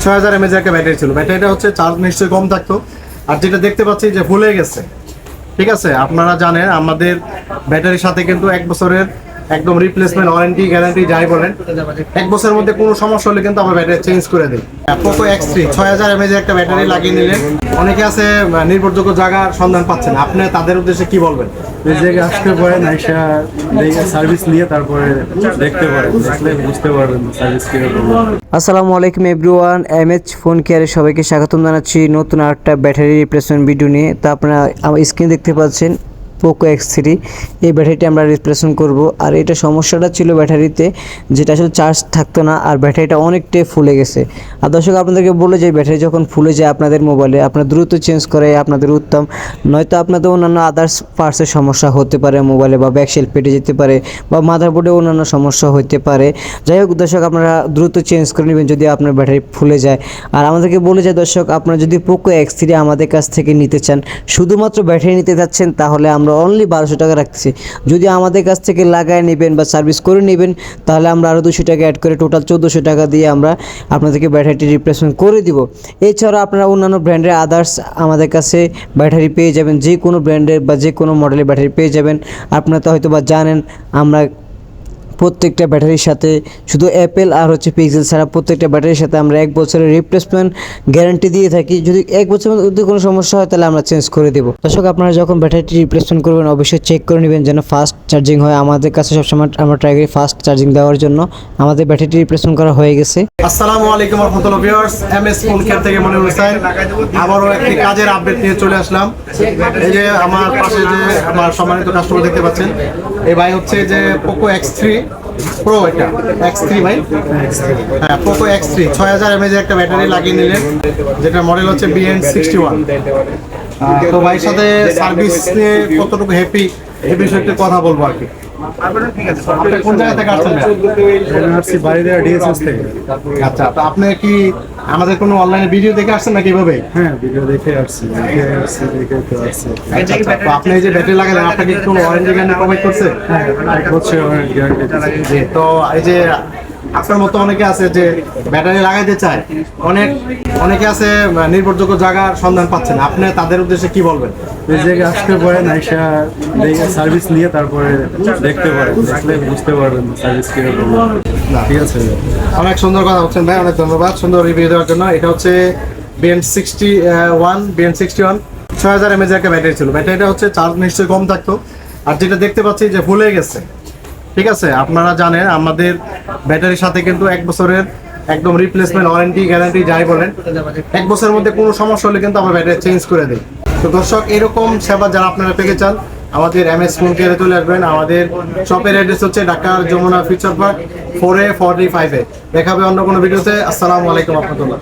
6000 mAh একটা battery ছিল। ব্যাটারিটা হচ্ছে চার্জ নিশ্চয়ই কম থাকতো, আর যেটা দেখতে পাচ্ছি যে ফুলে গেছে। ঠিক আছে, আপনারা জানেন আমাদের ব্যাটারির সাথে কিন্তু 1 বছরের একদম রিপ্লেসমেন্ট ওয়ারেন্টি গ্যারান্টি যাই বলেন, 1 বছরের মধ্যে কোনো সমস্যা হলে কিন্তু আমরা ব্যাটারি চেঞ্জ করে দিই। Poco X3 6000 mAh একটা ব্যাটারি লাগিয়ে নিলেন। অনেকে আছে নির্ভরযোগ্য জায়গার সন্ধান পাচ্ছেন, আপনি তাদের উদ্দেশ্যে কি বলবেন? এই জায়গায় আসতে পারেন, আইসা সার্ভিস নিয়ে তারপরে দেখতে পারেন, দেখলে বুঝতে পারবেন সার্ভিস কিরকম। আসসালামু আলাইকুম এভরিওয়ান, এমএচ ফোন কেয়ারে সবাইকে স্বাগতম জানাচ্ছি নতুন আরেকটা ব্যাটারি রিপ্লেসমেন্ট ভিডিও নিয়ে। তো আপনারা আমার স্ক্রিনে দেখতে পাচ্ছেন Poco X3, এই ব্যাটারিটি আমরা রিপ্লেসমেন্ট করব। আর এটা সমস্যাটা ছিল ব্যাটারিতে, যেটা আসলে চার্জ থাকতো না আর ব্যাটারিটা অনেকটাই ফুলে গেছে। আর দর্শক আপনাদেরকে বলে যে ব্যাটারি যখন ফুলে যায় আপনাদের মোবাইলে, আপনার দ্রুত চেঞ্জ করে আপনাদের উত্তম, নয়তো আপনাদের অন্যান্য আদার্স পার্টসের সমস্যা হতে পারে মোবাইলে, বা ব্যাকশেল পেটে যেতে পারে, বা মাদারবোর্ডে অন্যান্য সমস্যা হতে পারে। যাই হোক দর্শক, আপনারা দ্রুত চেঞ্জ করে নেবেন যদি আপনার ব্যাটারি ফুলে যায়। আর আমাদেরকে বলে যায় দর্শক, আপনারা যদি Poco X3 আমাদের কাছ থেকে নিতে চান, শুধুমাত্র ব্যাটারি নিতে যাচ্ছেন, তাহলে আমরা অনলি 1200 টাকা রাখতেছি। যদি আমাদের কাছ থেকে লাগায় নেবেন বা সার্ভিস করে নেবেন, তাহলে আমরা আরও 200 টাকা অ্যাড করে টোটাল 1400 টাকা দিয়ে আমরা আপনাদেরকে ব্যাটারিটি রিপ্লেসমেন্ট করে দিব। এছাড়া আপনারা অন্যান্য ব্র্যান্ডের আদার্স আমাদের কাছে ব্যাটারি পেয়ে যাবেন, যে কোনো ব্র্যান্ডের বা যে কোনো মডেলের ব্যাটারি পেয়ে যাবেন। আপনারা তো হয়তো বা জানেন আমরা প্রত্যেকটা ব্যাটারির সাথে শুধু অ্যাপেল আর পিক্সেল ছাড়া প্রত্যেকটা ব্যাটারির সাথে আমরা 1 বছরের রিপ্লেসমেন্ট গ্যারান্টি দিয়ে থাকি। যদি 1 বছরের মধ্যে কোনো সমস্যা হয় তাহলে আমরা চেঞ্জ করে দেবো। দর্শক, আপনারা যখন ব্যাটারিটি রিপ্লেসমেন্ট করবেন অবশ্যই চেক করে নেবেন যেন ফাস্ট চার্জিং হয়। আমাদের কাছে সবসময় আমরা ট্রাই করি ফাস্ট চার্জিং দেওয়ার জন্য। আমাদের ব্যাটারিটি রিপ্লেসমেন্ট করা হয়ে গেছে। আসসালামু আলাইকুম রাহমাতুল্লাহ ভিউয়ার্স, এমএস ফোন কেয়ার থেকে মনির হোসেন আবারও একটি কাজের আপডেট নিয়ে চলে আসলাম। এই যে আমার পাশে যে আমার সম্মানিত কাস্টমার দেখতে পাচ্ছেন, এই ভাই হচ্ছে যে Poco X3 Pro, এটা X3 ভাই, হ্যাঁ Poco X3 6000 mAh একটা ব্যাটারি লাগিয়ে নিলেন, যেটা মডেল হচ্ছে BN61। তো ভাইয়ের সাথে সার্ভিস নিয়ে কতটুকু হ্যাপি এই বিষয়ে একটু কথা বলবো আর কি। আপনি কোন জায়গা থেকে আসছেন? আচ্ছা, তো আপনি কি আমাদের কোনো অনলাইনে ভিডিও দেখে আসছেন নাকি এভাবে? হ্যাঁ, ভিডিও দেখে আসছি, তো আপনি এই যে ব্যাটারি লাগালেন, আপনাকে কি কোনো ওয়ারেন্টি গ্যারান্টি প্রোভাইড করছে? হ্যাঁ, 1 বছর গ্যারান্টি। তো এই যে আপনার মতো অনেকে আছে যে ব্যাটারি লাগাইতে চায়, অনেকে আছে নির্ভরযোগ্য জায়গার সন্ধান পাচ্ছেন, আপনি তাদের উদ্দেশ্যে কি বলবেন? এই জায়গায় আসতে পারেন, আইসা সার্ভিস নিয়ে তারপরে দেখতে পারেন, দেখলে বুঝতে পারবেন সার্ভিস কিরকম। ঠিক আছে, অনেক সুন্দর কথা বলছেন ভাই, অনেক ধন্যবাদ সুন্দর রিভিউ দেওয়ার জন্য। এটা হচ্ছে BN61 6000 mAh একটা ব্যাটারি ছিল। ব্যাটারিটা হচ্ছে চার্জ নিশ্চয়ই কম থাকতো, আর যেটা দেখতে পাচ্ছি যে ফুলে গেছে। ঠিক আছে, আপনারা জানেন আমাদের ব্যাটারির সাথে কিন্তু 1 বছরের একদম রিপ্লেসমেন্ট ওয়ারেন্টি গ্যারান্টি যাই বলেন, 1 বছরের মধ্যে কোনো সমস্যা হলে কিন্তু আমরা ব্যাটারি চেঞ্জ করে দিই। তো দর্শক, এরকম সেবা যারা আপনারা পেতে চান আমাদের এমএস ফোন কেয়ারে চলে আসবেন। আমাদের শপের অ্যাড্রেস হচ্ছে ঢাকার Jamuna future park 4A 45A। দেখা হবে অন্য কোনো ভিডিওতে। আসসালামু আলাইকুম রহমতুল্লাহ।